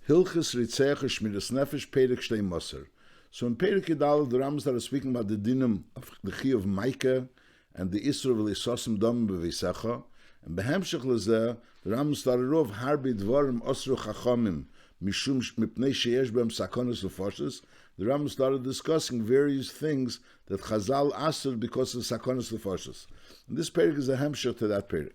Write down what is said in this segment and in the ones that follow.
Hilchis Rotzeach Ushmiras Nefesh Perek Shtei Moser. So in Perek Yudal, the Rambam started speaking about the dinim of the Chi of Maika and the Isra of Lisosim Dam B'Veisecha. And Behemshech Lezeh, the Rambam started off Harbi Dvarim Osru Chachamim Mishum Mipnei Sheyesh B'Hem Sakonos Lefoshes. The Rambam started discussing various things that Chazal answered because of Sakonos Lefoshes. And this Perek is a hemshech to that Perek.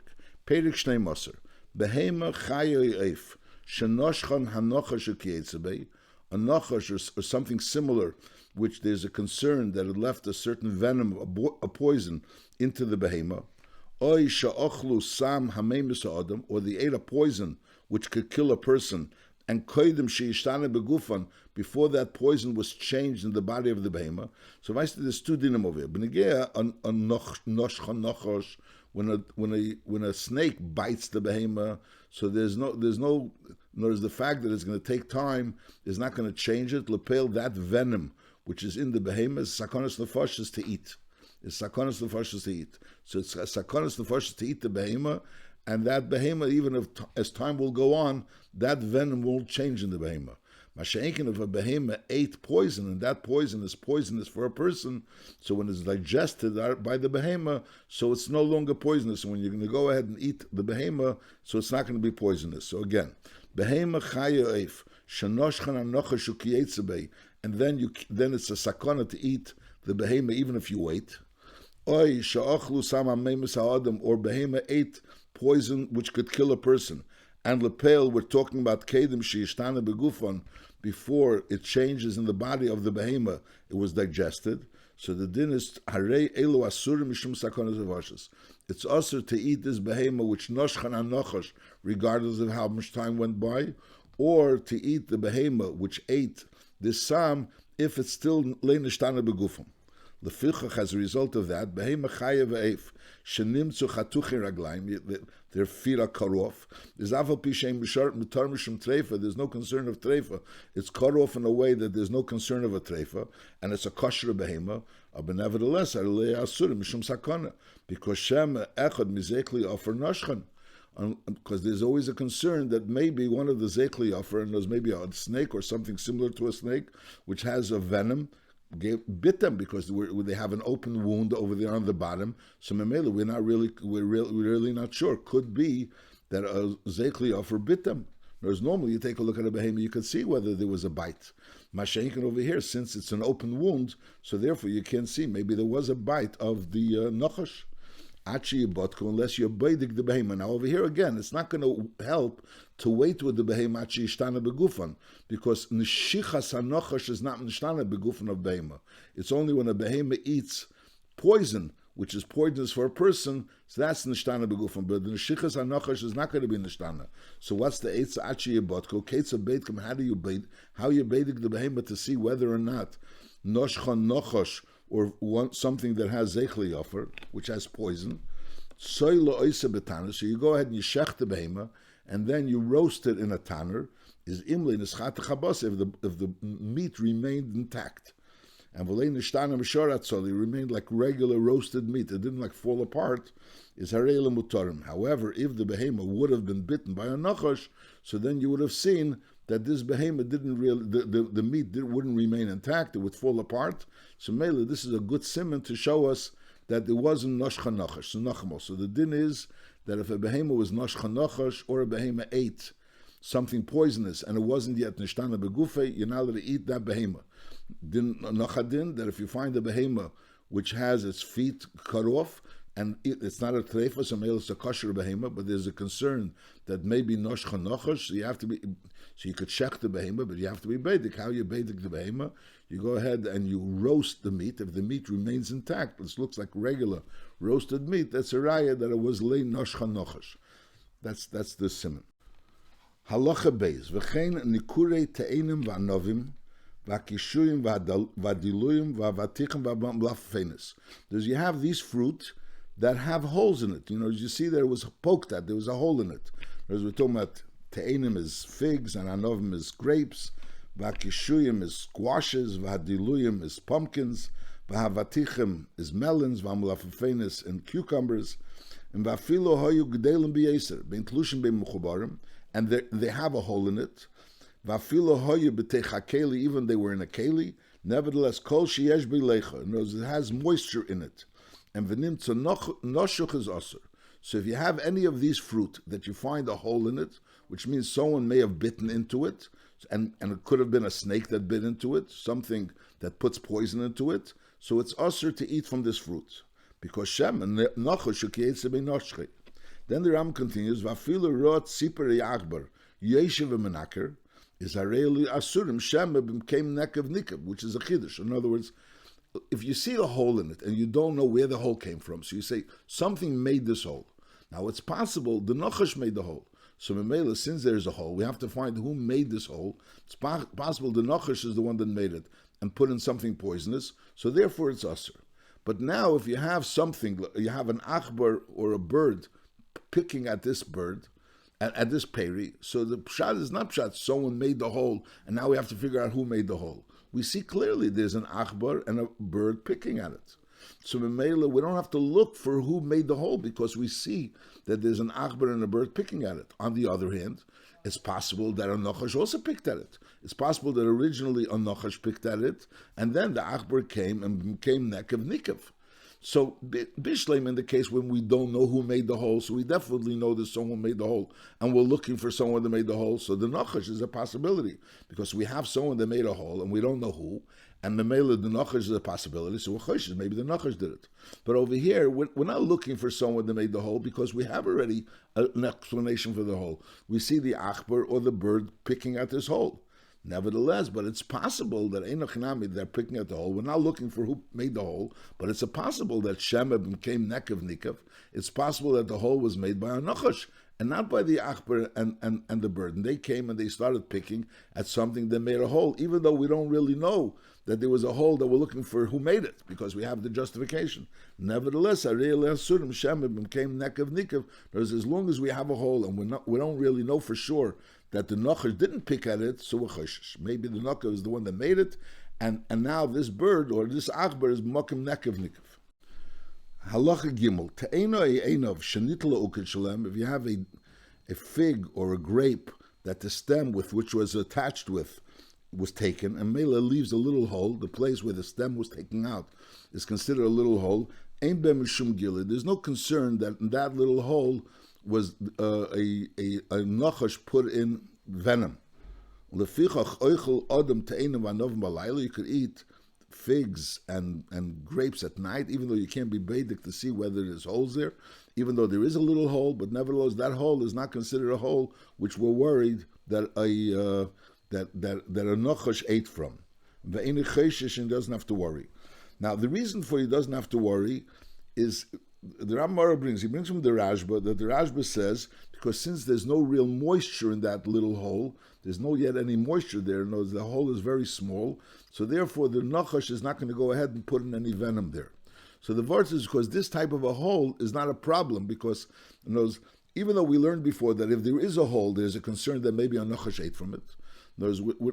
Perek Shnei Moser. Behema Chayo Eif. Shenoshchan hanochash ukietzebei, a nochash or something similar, which there's a concern that it left a certain venom, a poison, into the behema. Oy sha'ochlu sam hamemis adam, or they ate a poison which could kill a person, and koidim sheishtane begufan, before that poison was changed in the body of the behema. So I said there's two dinim over here. B'negea a noshchan nochash, when a snake bites the behema, so there's no the fact that it's going to take time is not going to change it. Lepel, that venom which is in the behema is sakonos nefashos to eat. It's sakonos nefashos to eat. So it's sakonos nefashos to eat the behema, and that behema, even if as time will go on, that venom will change in the behema. Masha'inkin, if a behema ate poison, and that poison is poisonous for a person, so when it's digested by the behema, so it's no longer poisonous. And when you're going to go ahead and eat the behema, so it's not going to be poisonous. So again, behema chaya eif, shenoshchan anochash ukietzebei, and then it's a sakana to eat the behema even if you wait. Oy sha'achlu sama memes ha'adam, or behema ate poison which could kill a person. And lepel, we're talking about kedim sheishtana begufan, before it changes in the body of the behema, it was digested. So the din is harei elu asurim mishum sakonos avashos. It's also to eat this behema which noshchan anochash, regardless of how much time went by, or to eat the behema which ate this sam if it's still leinishtana begufan. The fichach, as a result of that, behema chaya ve'ef shenimtzu chatuchi raglaim, their feet are cut off. There's aval pishem b'shart mutar mishum treifa. There's no concern of treifa. It's cut off in a way that there's no concern of a treifa, and it's a kosher behema. But nevertheless, arlei asurim mishum sakana, because shem echad mizekli offer noshchan. Because there's always a concern that maybe one of the zekli offer, and there's maybe a snake or something similar to a snake, which has a venom, bit them, because they have an open wound over there on the bottom. So memela, we're really not sure. Could be that a zekli offer bit them. Whereas normally you take a look at a behema, you could see whether there was a bite. Mashenkin over here, since it's an open wound, so therefore you can't see. Maybe there was a bite of the nochash. Achi yibotku, unless you're beidig the behema. Now over here again, it's not going to help to wait with the behema achi ishtana begufan, because nishichas hanochash is not nishtana begufan of behema. It's only when a behema eats poison, which is poisonous for a person, so that's nishtana begufan. But the nishichas hanochash is not going to be nishtana. So what's the eitz achi yibotku? Keitza beitkim, how you beidig the behema to see whether or not noshchan nochash, or something that has zeichli offer, which has poison. So you go ahead and you shech the behema, and then you roast it in a tanner. Is imli neschat chabas if the meat remained intact, and v'lei nishtana mishorat, so it remained like regular roasted meat. It didn't like fall apart. Is harei lemutarim. However, if the behema would have been bitten by a nachash, so then you would have seen that this behema didn't really, the meat wouldn't remain intact, it would fall apart. So Mela, this is a good simon to show us that it wasn't noshcha nachash, so nachmo. So the din is that if a behema was noshcha nachash, or a behema ate something poisonous and it wasn't yet nishtana begufe, you're not allowed to eat that behema. Din nachadin, that if you find a behema which has its feet cut off, and it's not a treifa, so maybe it's a kosher behema, but there's a concern that maybe noshcha nachash, so you have to be, so you could shech the behema, but you have to be beidik. How you beidik the behema? You go ahead and you roast the meat. If the meat remains intact, it looks like regular roasted meat, that's a raya that it was lei noshcha nachash. That's the simon. Halacha beis v'chein nikurei te'enim v'anovim v'akishuyim v'adiluyim v'avatichim v'amlafenis. Does you have these fruit that have holes in it? You know, you see there was poked at, there was a hole in it. As we're talking about, te'enim is figs and anovim is grapes, v'akishuyim is squashes, v'adiluyim is pumpkins, v'havatichim is melons, v'amlafenis and cucumbers, and v'afilo hoyu g'delim b'yeser, bein tlushim bein mechubarim, and they have a hole in it. Vafilo hoye b'teicha even they were in a keli. Nevertheless, kol sheyesh b'leicha. In other words, it has moisture in it. And v'nimtza noshuch is aser. So if you have any of these fruit that you find a hole in it, which means someone may have bitten into it, and it could have been a snake that bit into it, something that puts poison into it, so it's aser to eat from this fruit. Because Shem and Nachash ukiyetze b'noshchei. Then the Ram continues, Vafilu rot siper yachbar yeshiv v'menaker is hareli asurim Shem became nekav nikav, which is a chiddush. In other words, if you see a hole in it and you don't know where the hole came from, so you say something made this hole. Now it's possible the Nachash made the hole. So Memela, since there's a hole, we have to find who made this hole. It's possible the Nachash is the one that made it and put in something poisonous, so therefore it's usher. But now if you have something, you have an achbar or a bird picking at this bird, at this peri, so the pshat is not pshat, someone made the hole, and now we have to figure out who made the hole. We see clearly there's an achbar and a bird picking at it. So Memela, we don't have to look for who made the hole because we see that there's an achbar and a bird picking at it. On the other hand, it's possible that a Nachash also picked at it. It's possible that originally a Nachash picked at it, and then the achbar came and became nekav nikav. So Bishleim in the case when we don't know who made the hole, so we definitely know that someone made the hole, and we're looking for someone that made the hole, so the Nachash is a possibility, because we have someone that made a hole, and we don't know who, and the Mela, the Nachash is a possibility, so we're choshes, maybe the Nachash did it. But over here, we're not looking for someone that made the hole, because we have already an explanation for the hole. We see the achbar or the bird picking at this hole. Nevertheless, but it's possible that they're picking at the hole. We're not looking for who made the hole, but it's possible that Shema became nekav nikav. It's possible that the hole was made by a Nachash and not by the achbar and the bird. And they came and they started picking at something that made a hole, even though we don't really know that there was a hole that we're looking for who made it, because we have the justification. Nevertheless, Shema became nekav nikav. As long as we have a hole and we don't really know for sure that the Nachash didn't pick at it, so we're choshesh. Maybe the Nachash is the one that made it, and now this bird or this achbar is mokim nekav nikav. Halacha gimel te'eno einov shenitla uked shalem. If you have a fig or a grape that the stem with which was attached with was taken, and Mela leaves a little hole, the place where the stem was taken out is considered a little hole. Ein ben mishum gilid. There's no concern that in that little hole was a Nachash put in venom. You could eat figs and grapes at night, even though you can't be basic to see whether there's holes there, even though there is a little hole, but nevertheless that hole is not considered a hole which we're worried that a Nachash ate from. And doesn't have to worry. Now the reason for he doesn't have to worry is the Ramara brings from the Rashba, that the Rashba says, because since there's no real moisture in that little hole, there's no yet any moisture there, the hole is very small, so therefore the Nachash is not going to go ahead and put in any venom there. So the verse is because this type of a hole is not a problem, because even though we learned before that if there is a hole, there's a concern that maybe a Nachash ate from it.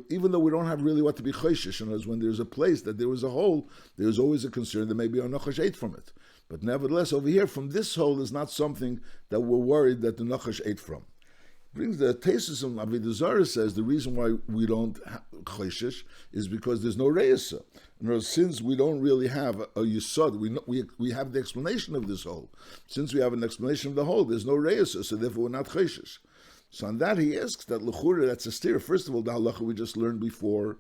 Even though we don't have really what to be choshesh, when there's a place that there was a hole, there's always a concern that maybe a Nachash ate from it. But nevertheless, over here, from this hole is not something that we're worried that the Nachash ate from. Brings the Tesis of Avodah Zarah says the reason why we don't choshesh is because there's no reisa. Since we don't really have a yisod, we have the explanation of this hole. Since we have an explanation of the hole, there's no reisa, so therefore we're not choshesh. So on that he asks that l'chura, that's a steer. First of all, the halacha we just learned before,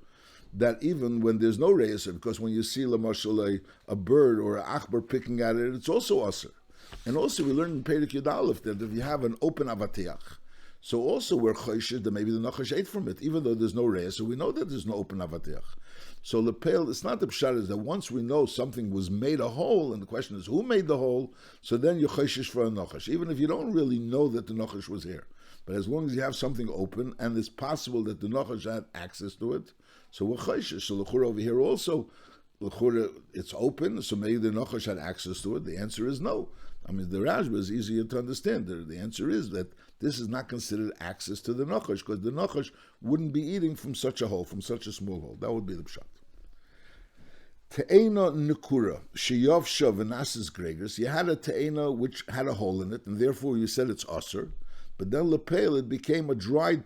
that even when there's no reisa, because when you see lamashal a bird or an achbar picking at it, it's also aser. And also we learned in Perek Yud Aleph that if you have an open avateach, so also we're choshesh that maybe the Nachash ate from it, even though there's no reisa, so we know that there's no open avateach. So lepel, it's not the pshat, is that once we know something was made a hole, and the question is who made the hole, so then you're choshesh for a Nachash, even if you don't really know that the Nachash was here. But as long as you have something open, and it's possible that the Nachash had access to it, so we're choshesh. So l'chura over here also, l'chura, it's open, so maybe the Nachash had access to it. The answer is no. The Rashba is easier to understand. The answer is that this is not considered access to the Nachash, because the Nachash wouldn't be eating from such a hole, from such a small hole. That would be the pshat. Te'ena nekura, sheyavsha v'nasis gregers. You had a te'ena which had a hole in it, and therefore you said it's aser. But then lepel, it became a dried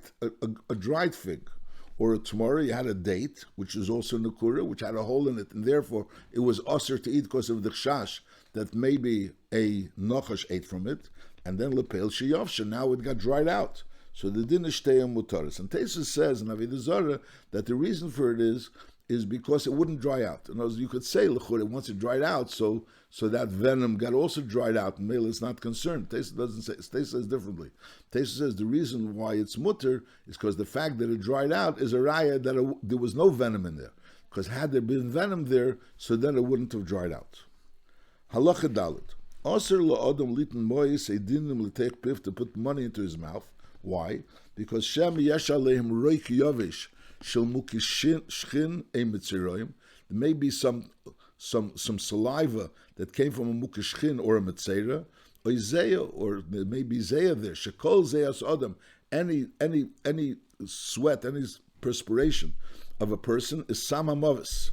fig, or tomorrow you had a date, which is also Nakura, which had a hole in it, and therefore it was usher to eat because of the chash that maybe a Nachash ate from it, and then Lepel Sheyavsha, now it got dried out. So the din is Shteyam Mutaris. And Tesis says in Avodah Zarah that the reason for it is because it wouldn't dry out. In other words, you could say L'chura, once it dried out, so that venom got also dried out, and Mela is not concerned. Tesis doesn't say, Tesis says differently. Tesis says the reason why it's mutter is because the fact that it dried out is a raya that there was no venom in there. Because had there been venom there, so then it wouldn't have dried out. Halacha Dalet. Aser la'adam litin moyis edinim l'teich pif, to put money into his mouth. Why? Because Shem yesh aleim roik yavish shel mukishchin emitziroim. There may be some saliva that came from a mukishchin or a mitzera, or zeya, or there may be zeya there. Shekol zeyas adam. Any sweat, any perspiration of a person is samamavis.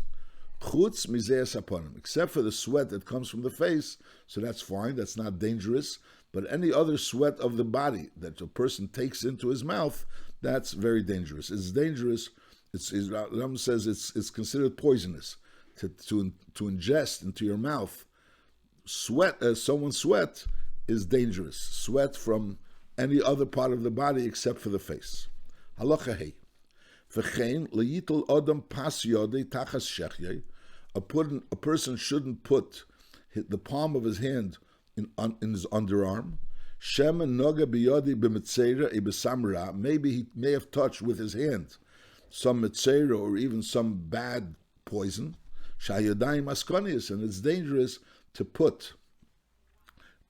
Chutz mizeyas aponim, except for the sweat that comes from the face, so that's fine, that's not dangerous. But any other sweat of the body that a person takes into his mouth, that's very dangerous. It's dangerous. Ram says it's considered poisonous to ingest into your mouth. Someone's sweat is dangerous. Sweat from any other part of the body except for the face. Halacha hey. V'chein leyitul adam pas yodei tachas shechyei. A person shouldn't put the palm of his hand in his underarm. Shema noga biyodi b'mitzera ibesamra. Maybe he may have touched with his hand some mitzera or even some bad poison. Shayadayim askonius, and it's dangerous to put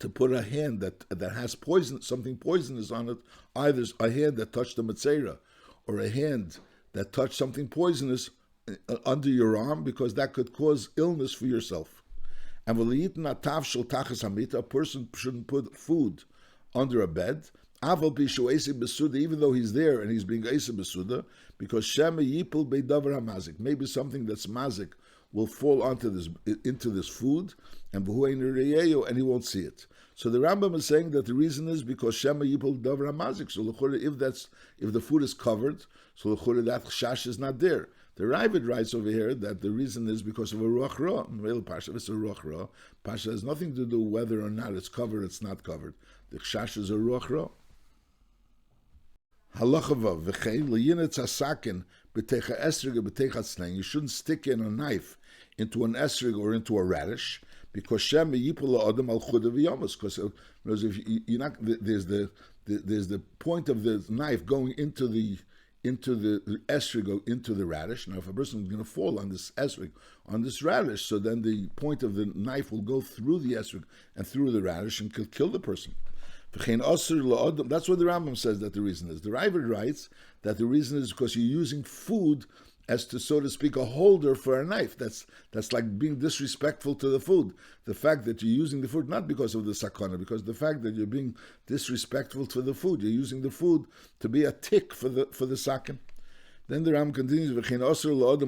a hand that has poison, something poisonous on it. Either a hand that touched the mitzera or a hand that touched something poisonous under your arm, because that could cause illness for yourself. And a person shouldn't put food under a bed, even though he's there and he's being eisa besuda, because shema yipul beidavar hamazik, maybe something that's mazik will fall into this food, and he won't see it. So the Rambam is saying that the reason is because shema yipul davar hamazik. So if the food is covered, so that chash is not there. The Ravid writes over here that the reason is because of a ruach ra. Real pasha, it's a ruach ra. Pasha has nothing to do whether or not it's covered, it's not covered. The chash is a ruach ra. Halacha vav v'chein liyinetz hasakin b'techa esrig b'techa tznein. You shouldn't stick in a knife into an esrig or into a radish, because shem yipul la'adam al chuda v'yamas. Because if you're not, there's the point of the knife going into the esrig, into the radish. Now, if a person is going to fall on this esrig, on this radish, so then the point of the knife will go through the esrig and through the radish and could kill the person. That's what the Rambam says that the reason is. The Ravid writes that the reason is because you're using food as to, so to speak, a holder for a knife. That's like being disrespectful to the food. The fact that you're using the food, not because of the sakana, because the fact that you're being disrespectful to the food. You're using the food to be a tick for the sakin. Then the Ram continues, you're not allowed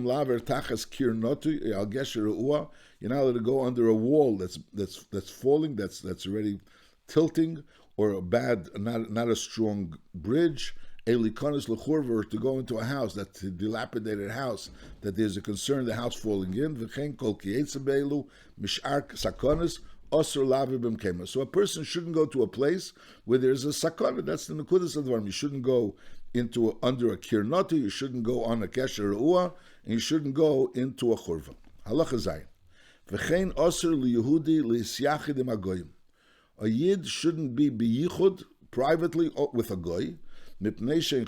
to go under a wall that's falling, that's already tilting, or a bad, not a strong bridge. Elikonis lechurver, to go into a house, that's a dilapidated house, that there's a concern the house falling in. V'chein kol kiyetzebelu mishar sakonis osur lavi b'mkema. So a person shouldn't go to a place where there's a sakana. That's the nekudas of the one. You shouldn't go under a kirnoti. You shouldn't go on a kesher re'ua, and you shouldn't go into a churva. Halacha zayin. V'chein osur liyehudi liyisyachid im agoyim. A yid shouldn't be biyichud privately with a goy, because they're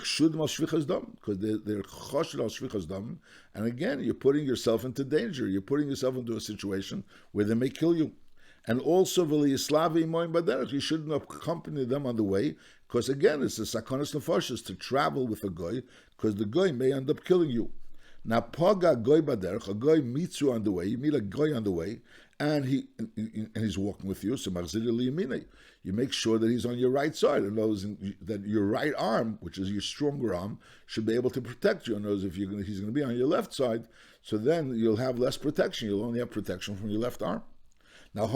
choshed al shvichas dam, and again you're putting yourself into danger. You're putting yourself into a situation where they may kill you. And also you shouldn't accompany them on the way, because again it's a sakonis nefashos to travel with a goy, because the goy may end up killing you. Now paga goy baderech, a goy meets you on the way. You meet a goy on the way, and he's walking with you. So you make sure that he's on your right side, and knows that your right arm, which is your stronger arm, should be able to protect you. And knows if he's going to be on your left side, so then you'll have less protection. You'll only have protection from your left arm. Now, if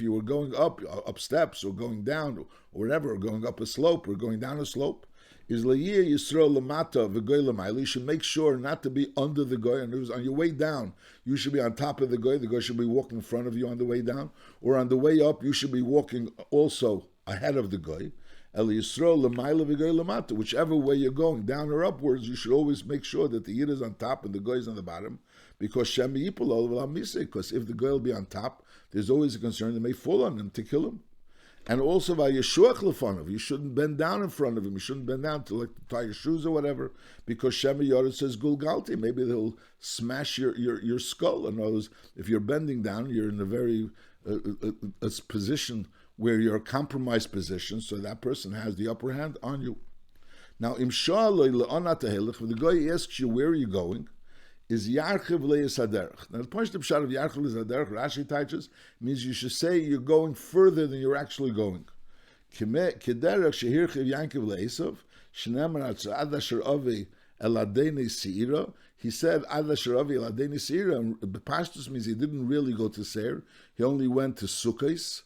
you were going up steps or going down or whatever, or going up a slope or going down a slope, is Layir Yisrael Lamata V'goy Lamayla. You should make sure not to be under the goy. And on your way down, you should be on top of the goy. The goy should be walking in front of you on the way down. Or on the way up, you should be walking also ahead of the goy. El Yisrael Lamayla V'goy Lamata. Whichever way you're going, down or upwards, you should always make sure that the Yid is on top and the goy is on the bottom. Because Shem Yipol Ol Mise. Because if the goy will be on top, there's always a concern that may fall on him to kill him. And also by Yeshuach lefanov, you shouldn't bend down in front of him. You shouldn't bend down to tie your shoes or whatever, because Shema Yored says Gulgalti. Maybe they'll smash your skull. In other words, if you're bending down, you're in a very a position where you're a compromised position, so that person has the upper hand on you. Now, if the guy asks you where are you going, is Yarchiv Leis Haderech. Now, the point of Pshat of Yarchiv Leis Haderech, Rashi teaches, means you should say you're going further than you're actually going. Kederech Shehirchiv Yankiv Leisav, Shnemer Ad Asher Avi Eladeni Seira. He said Ad Asher Avi Eladeni Seira, and Bepashtus means he didn't really go to Seir. He only went to Sukkos.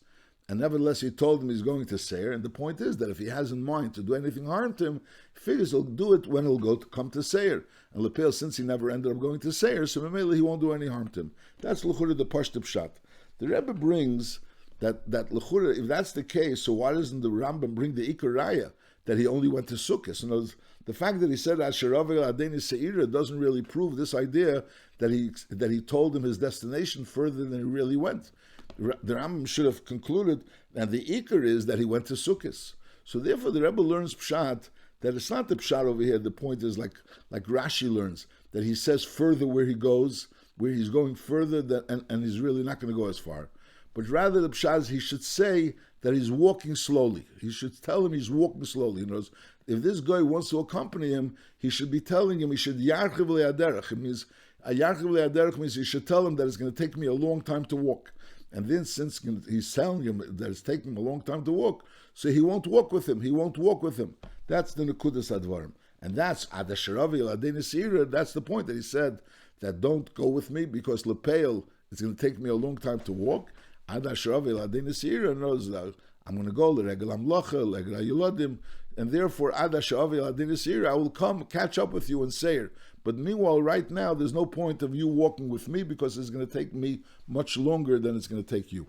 And nevertheless, he told him he's going to Seir. And the point is that if he has in mind to do anything harm to him, he figures he'll do it when he'll come to Seir. And Lepel, since he never ended up going to Seir, so Mamela, he won't do any harm to him. That's L'chura the Pashtup Pshat. The Rebbe brings that L'chura, if that's the case, so why doesn't the Rambam bring the Iker Raya that he only went to Sukkot? In other words, the fact that he said Asher Avi Adeni Seira doesn't really prove this idea that he told him his destination further than he really went. The Rambam should have concluded, and the Iker is that he went to Sukkot. So therefore, the Rebbe learns Pshat that it's not the Pshat over here. The point is like Rashi learns that he says further where he goes, where he's going further than, and he's really not going to go as far. But rather the Pshat is he should say that he's walking slowly. He should tell him he's walking slowly. You know, if this guy wants to accompany him, he should be telling him he should Yarchiv Le'aderech. It means Yarchiv Le'aderech means he should tell him that it's going to take me a long time to walk. And then since he's telling him that it's taking him a long time to walk, so he won't walk with him. He won't walk with him. That's the Nekudas Advarim. And that's Ad Asher Avi Eladeni Seira. That's the point that he said that don't go with me because Lepeil, it's going to take me a long time to walk. Ad Asher Avi Eladeni Seira knows that I'm going to go L'regel Amlocha, L'regel Yuladim, and therefore Ad Asher Avi Eladeni Seira, I will come catch up with you in Seir. But meanwhile, right now, there's no point of you walking with me because it's going to take me much longer than it's going to take you.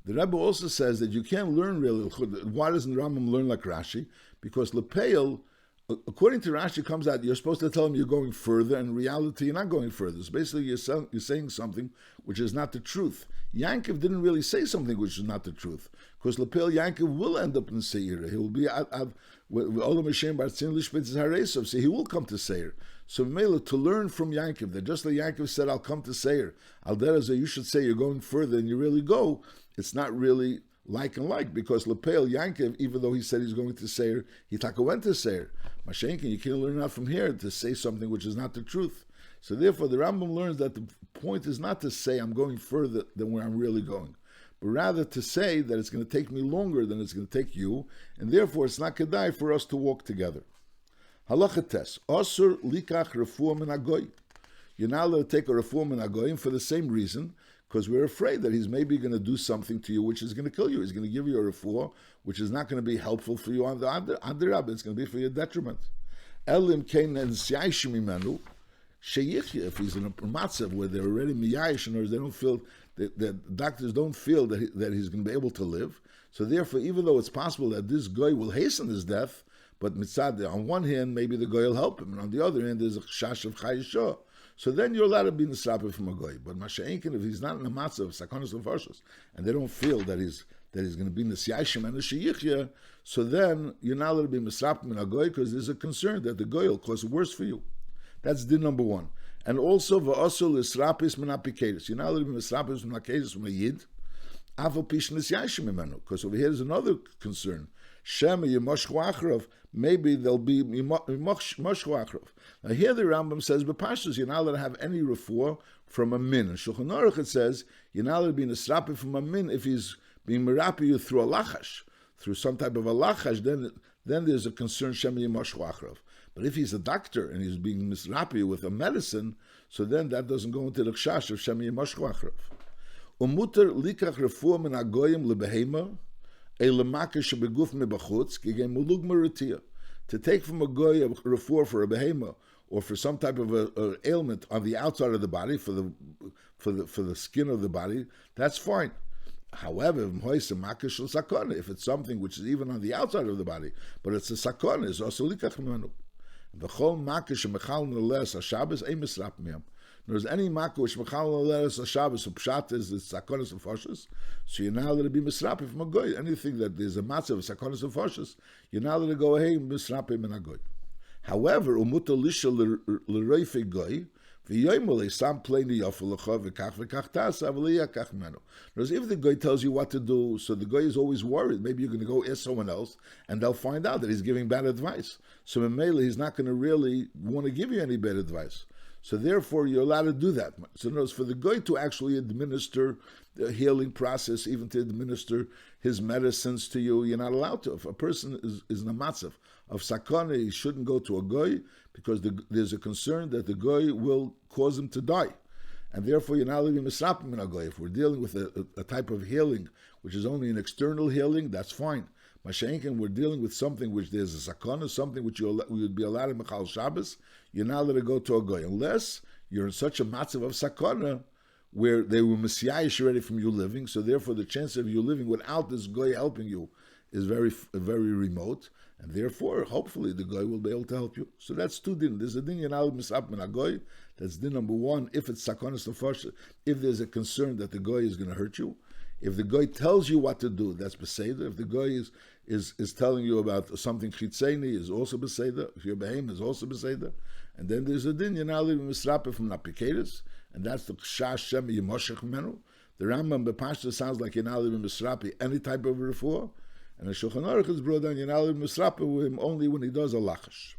The Rebbe also says that you can't learn really. Why doesn't Rambam learn like Rashi? Because Lepeil, according to Rashi, comes out, you're supposed to tell him you're going further, and in reality, you're not going further. So basically, you're saying something which is not the truth. Yankov didn't really say something which is not the truth. Because Lepeil Yankov will end up in Seir. He will be so he will come to Seir. So Mela, to learn from Yankov, that just like Yankov said, I'll come to Seir, Al-Derazah, you should say you're going further than you really go, it's not really like and like, because Lepeil Yankov, even though he said he's going to Seir, he taka went to Seir. Mashenkin, you can't learn out from here to say something which is not the truth. So therefore, the Rambam learns that the point is not to say I'm going further than where I'm really going, but rather to say that it's going to take me longer than it's going to take you, and therefore it's not kedai for us to walk together. Halacha tes, osur likach refuah min hagoy. You're not allowed to take a refuah min hagoyim for the same reason, because we're afraid that he's maybe going to do something to you which is going to kill you. He's going to give you a refuah which is not going to be helpful for you on the Adirab. It's going to be for your detriment. Elim kein nensyaishim imenu sheyichya. If he's in a matzav where they're already miyayish, or they don't feel, the doctors don't feel that he's going to be able to live. So therefore, even though it's possible that this guy will hasten his death, but mitzad, on one hand, maybe the goy will help him, and on the other hand, there's a chash of chayishah. So then you're allowed to be nisrapeh from a goy. But masha'inkin, if he's not in a matzah of sakonis lefarshos, and they don't feel that he's going to be nisyashim and a sheyichya, so then you're not allowed to be nisrapeh from a goy because there's a concern that the goy will cause it worse for you. That's din number one. And also va'asul nisrapis min apiketis. You're not allowed to be nisrapis from akedis from a yid. Aval pish nisyashim imenu. Because over here is another concern. Shema Yemoshchu Achrov, maybe there'll be Yemoshchu Achrov. Now here the Rambam says, but Pashtus, you're not allowed to have any refuah from a min. In Shulchan Aruch it says, you're not allowed to be nisrapi from a min if he's being merapi you through a lachash, through some type of a lachash, then there's a concern Shema Yemoshchu Achrov. But if he's a doctor and he's being misrapi with a medicine, so then that doesn't go into the chash of Shema Yemoshchu Achrov. Umuter likach refuah min agoyim lebehema, the To take from a goy a refuah for a behema or for some type of a ailment on the outside of the body, for the skin of the body, that's fine. However, if it's something which is even on the outside of the body, but it's a sakona, it's also likach mimenu. The whole makish mechal neles Shabbos a misrap miyam. There's any makkah which mechal neles Shabbos who pshat is sakonas and foshes, so you're not allowed to be misrap from a goy. Anything that there's a matzah of sakonas and foshes, you're not allowed to go hey misrap him in a goy. However, umuta lisha l'reife goy. Whereas if the guy tells you what to do, so the guy is always worried, maybe you're going to go ask someone else, and they'll find out that he's giving bad advice. So in Mele, he's not going to really want to give you any bad advice. So therefore, you're allowed to do that. So in other words, for the guy to actually administer the healing process, even to administer his medicines to you, you're not allowed to. If a person is in a matzav of sakana, he shouldn't go to a guy, because there's a concern that the goy will cause him to die. And therefore, you're not leaving misrapim in a goy. If we're dealing with a type of healing, which is only an external healing, that's fine. Mashenkin, we're dealing with something which there's a sakana, something which we would be allowed in Mechal Shabbos, you're not allowed to go to a goy. Unless you're in such a matzav of sakana, where they were messiahish already from you living, so therefore the chance of you living without this goy helping you is very, very remote. And therefore, hopefully, the guy will be able to help you. So that's two din. There's a din yanal misap min agoy. That's din number one. If it's sakonis nefesh, if there's a concern that the guy is going to hurt you, if the guy tells you what to do, that's beseder. If the guy is telling you about something chitzeni, is also beseder. If your behem is also beseder. And then there's a din yanal misrape from napikedes, and that's the kshash shem yemoshech menu. The Rambam bepashta sounds like yanal misrape any type of refuah. And the Shulchan Aruch is brought down, you're not allowed to misrapa with him only when he does a lachash.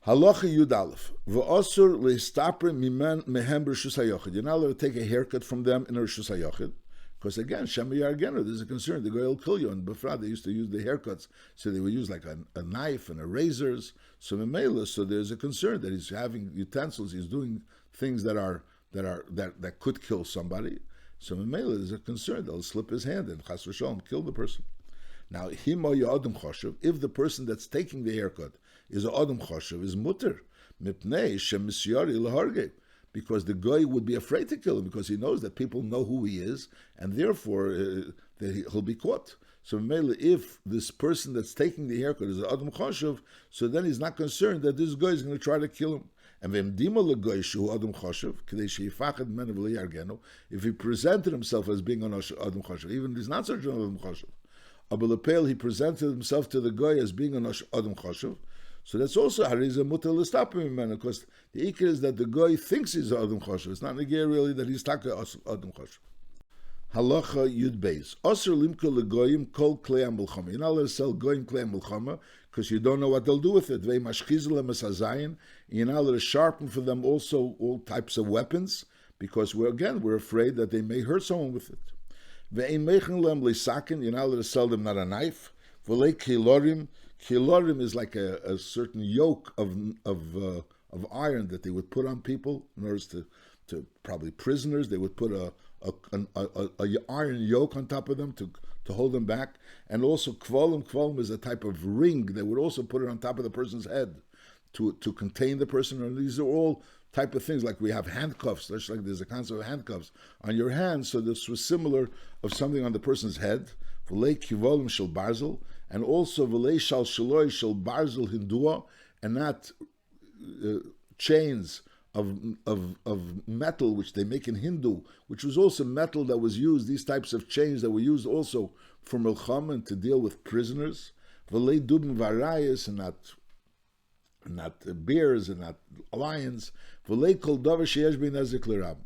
Halacha Yud Aleph. V'osur leistapre mimen mehem b'rshus hayochid. You're not allowed to take a haircut from them in a rshus hayochid. Because again, Shem Yargenu, there's a concern. The guy will kill you. And Befra, they used to use the haircuts. So they would use like a knife and a razors. So Memela, so there's a concern that he's having utensils, he's doing things that could kill somebody. So Memela is a concern. They'll slip his hand and Chas v'Shalom kill the person. Now, if the person that's taking the haircut is a Adam Choshev, is mutter, mipnei shemisyari laharge, because the guy would be afraid to kill him because he knows that people know who he is, and therefore that he'll be caught. So Memela, if this person that's taking the haircut is a Adam Choshev, so then he's not concerned that this guy is going to try to kill him. And if he presented himself as being an Adam Choshev, even if he's not such an Adam Choshev, he presented himself to the guy as being an Adam Choshev, so that's also Hariza Mutal Listapim, because the Iker is that the guy thinks he's an Adam Choshev. It's not Negir really that he's Taka Adam Choshev. Halacha Yud Beis. Osir limka legoyim kol klei mulchama. You're not allowed to sell goyim klei mulchama because you don't know what they'll do with it. Vei mashchizel lemesazayin. You're not allowed to sharpen for them also all types of weapons because we're afraid that they may hurt someone with it. Vei mechen lem leisakin. You're not allowed to sell them not a knife. V'lei kilorim. Kilorim is like a certain yoke of iron that they would put on people in order to probably prisoners. They would put a iron yoke on top of them to hold them back, and also kvalim is a type of ring. They would also put it on top of the person's head to contain the person. And these are all type of things, like we have handcuffs. Just like there's a concept of handcuffs on your hands. So this was similar of something on the person's head. V'lei kivolim shel barzel, and also v'lei shal shaloi shel barzel hindua, and not chains of metal which they make in Hindu, which was also metal that was used, these types of chains that were used also for milchama and to deal with prisoners. V'lei dubim varayas, and not bears and not lions. V'lei kol davar sheyesh bein nezik l'rab.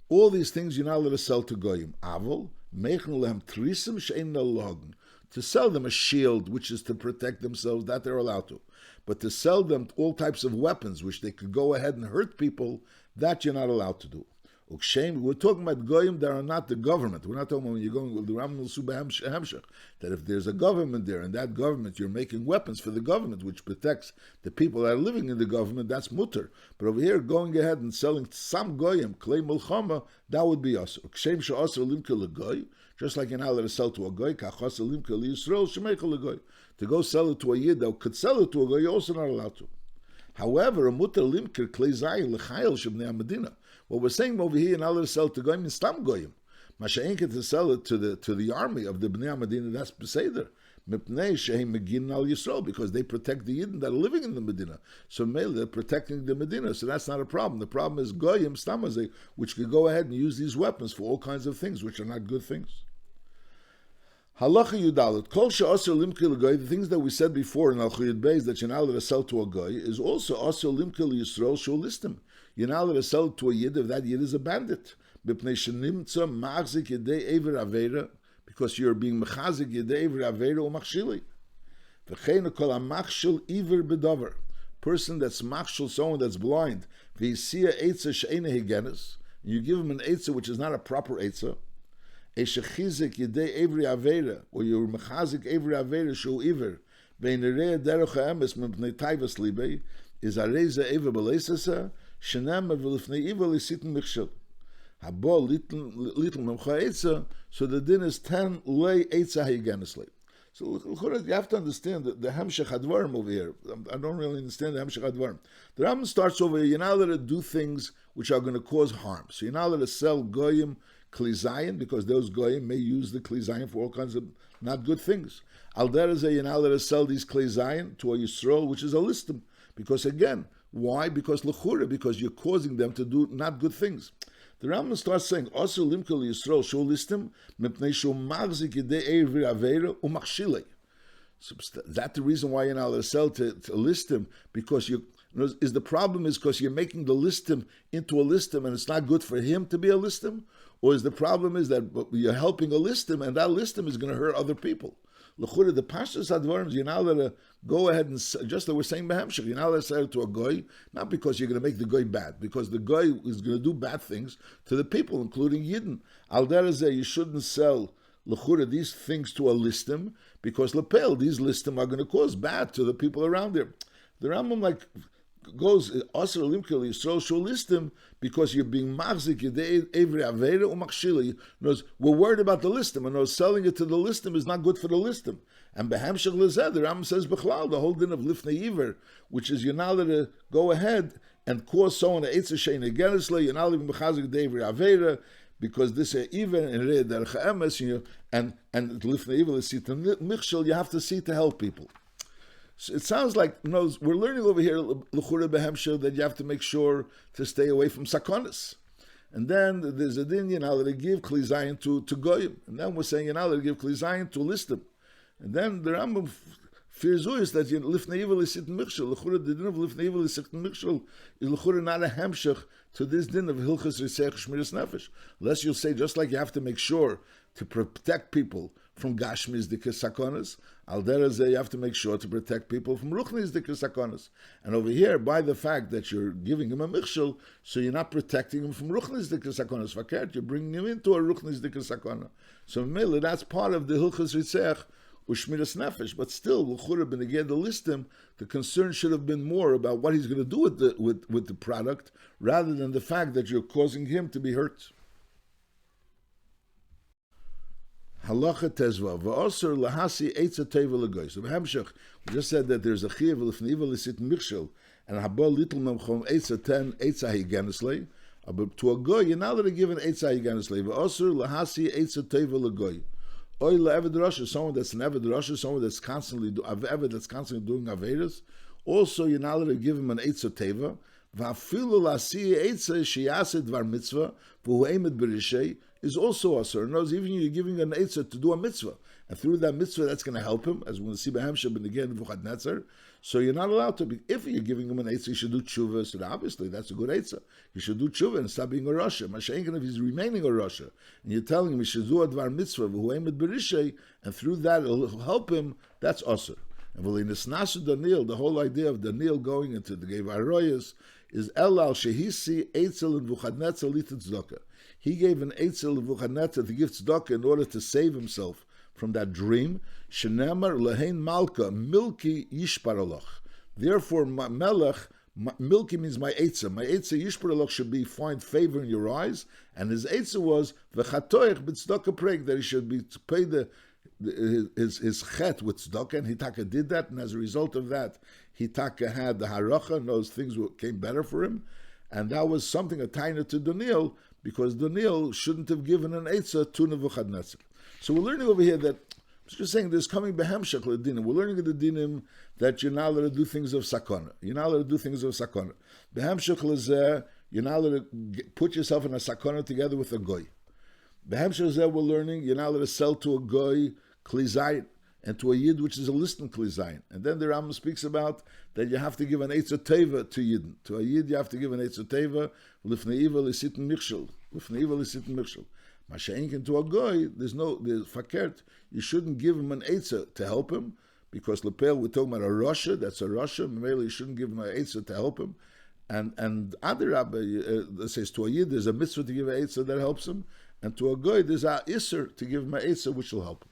All these things you're not allowed to sell to goyim. Avol meichen lehem trisim she'ein lalogn. To sell them a shield, which is to protect themselves, that they're allowed to. But to sell them all types of weapons, which they could go ahead and hurt people, that you're not allowed to do. We're talking about goyim that are not the government. We're not talking about when you're going with the Ramnul Subah, that if there's a government there, and that government, you're making weapons for the government, which protects the people that are living in the government, that's mutter. But over here, going ahead and selling some goyim, klei mulchama, that would be us. Just like you're not allowed to sell to a goy, to go sell it to a yid that could sell it to a goy, you're also not allowed to. However, what we're saying over here, you're not allowed to sell to goyim in stam goyim. Masha'inka to sell it to the army of the Bnei Medina, that's beseder. Because they protect the Yidden that are living in the Medina. So they're protecting the Medina, so that's not a problem. The problem is goyim stamazeh, which could go ahead and use these weapons for all kinds of things, which are not good things. Halacha Yudalit, Kol she'asr limke l'goy, the things that we said before in Al-Chuyid Beis that you're not allowed to sell to a goy, is also asr limke l'Yisrael she'u listim. You're not allowed to sell to a Yid if that Yid is a bandit. Because you're being mechazik yedei iver avera umachshili. V'chein kol hamachshil iver bedover. Person that's machshil, someone that's blind. V'yisia eitza she'ena higenes. You give him an eitza which is not a proper eitza. Eshechizik yedei iver avera, or you're mechazik iver avera shu iver. V'yinerei derech ha'emes mepnei taivas libei is areza iver beleisasa shenem v'lifnei iver lisitin michshil. So the din is 10 lay eitza higenesli. So you have to understand the hemshech hadvarim over here. I don't really understand the hemshech hadvarim. The Rambam starts over here. You're not allowed to do things which are going to cause harm. So you're not allowed to sell goyim kli zayin because those goyim may use the kli zayin for all kinds of not good things. Al derezeh, you're not allowed to sell these kli zayin to a Yisrael, which is a listim. Because again, why? Because l'chura, because you're causing them to do not good things. The Rambam starts saying, "Also limkel Yisrael shul listim mipnei shul magzik yedei eivir avera umachshilei." That's the reason why you're not allowed to sell to listim, because is the problem is because you're making the listim into a listim and it's not good for him to be a listim, or is the problem is that you're helping a listim and that listim is going to hurt other people? L'chura, the pashtus advarim, you're not allowed to go ahead and, just like we're saying behemshech, you're not allowed to sell it to a goy, not because you're going to make the goy bad, because the goy is going to do bad things to the people, including Yidden. Al derezeh, you shouldn't sell l'chura these things to a listim, because lepel, these listim are going to cause bad to the people around there. The Rambam goes asr limkel Yisrael shul listim because you're being machzik yedei evri avera umachshili. We're worried about the listim, and selling it to the listim is not good for the listim. And behemshech lezeh, the Rambam says b'chlal, the whole din of lifnei iver, which is you're not allowed to go ahead and cause someone to eitz shein agenesle. You're not living b'chazik yedei evri avera because this is even in rei derech emes, and lifnei iver is sit michshel. You have to see to help people. So it sounds like we're learning over here l'chura behemshel that you have to make sure to stay away from sakonis, and then there's a din you're not allowed to give kli zayin to goyim, and then we're saying you're not allowed to give kli zayin to listim, and then the Rambam fears is that lifnei ivel is sit michshel. L'chura, the din of lifnei ivel is sit michshel is l'chura not a hemshech to this din of hilchas Rotzeach Ushmiras nefesh. Unless you'll say just like you have to make sure to protect people from gashmis dikas sakonas, al derezeh you have to make sure to protect people from ruchnis dikas sakonas. And over here, by the fact that you're giving him a michshel, so you're not protecting him from ruchnis dikas sakonas. Fakert, you're bringing him into a ruchnis dikas sakona. So Mele, that's part of the hilchas Rotzeach Ushmiras nefesh. But still, l'chura b'neged the listim, the concern should have been more about what he's going to do with the product, rather than the fact that you're causing him to be hurt. Halacha tezva v'osur lahasi eitza teva legoy. So b'hemshech, we just said that there's a chiyuv l'fnei ivel l'sit michshel and haba little memchom eitza 10 eitza higeneslei. But to a goy, you're not allowed to give an eitza higeneslei. V'osur lahasi eitza teva legoy. Oy le'eved rasha, someone that's an eved rasha, someone that's constantly doing avedas. Also, you're not allowed to give him an eitza teva. V'afilu lasi eitza sheyaseh dvar mitzvah v'hu eimed b'rishei is also asur. In other words, even you're giving an eitzah to do a mitzvah, and through that mitzvah, that's going to help him, as we're going to see Behemsheh and again Nebuchadnezzar. So you're not allowed to be. If you're giving him an eitzah, you should do tshuva. So obviously, that's a good eitzah. You should do tshuva and stop being a rasha. Mashenkin, if he's remaining a rasha, and you're telling him he should do a dvar mitzvah v'huemet berishei, and through that it'll help him. That's asur. And v'linis nasu Daniel, the whole idea of Daniel going into the Geva Aroyas is elal shehisi eitzel and Nebuchadnezzar litin tzedakah. He gave an eitzel Nebuchadnezzar to give tzedakah in order to save himself from that dream. Shenemar lehein malka milki yishparaloch. Therefore, Melech Milky means my eitzah. My eitzah yishparalach should be find favor in your eyes, and his eitzah was v'chatoich b'tzedakah preg, that he should be to pay his chet with tzedakah, and Hitaka did that, and as a result of that, Hitaka had the haracha, and those things came better for him, and that was something a taina to Daniel, because Daniel shouldn't have given an eitzah to Nebuchadnezzar. So we're learning over here that, I'm just saying, there's coming behemshach l'dinim. We're learning the dinim that you're not allowed to do things of sakana. You're not allowed to do things of sakana. Behemshach l'zeh, you're not allowed to put yourself in a sakana together with a goy. Behemshach l'zeh, we're learning, you're not allowed to sell to a goy kli zayin, and to a yid which is a listed kli zayin. And then the Rambam speaks about that you have to give an eitzah teva to yidden. To a yid you have to give an eitzah teva, lifnei iva l'sitin michshel. Lifnei iva l'sitin michshel. Masha'inkin to a goy, there's fakert, you shouldn't give him an eitzah to help him, because lepel, we're talking about a rasha, that's a rasha, maybe you shouldn't give him an eitzah to help him. And Adirabba says to a yid, there's a mitzvah to give an eitzah that helps him, and to a goy, there's a isser to give him an eitzah which will help him.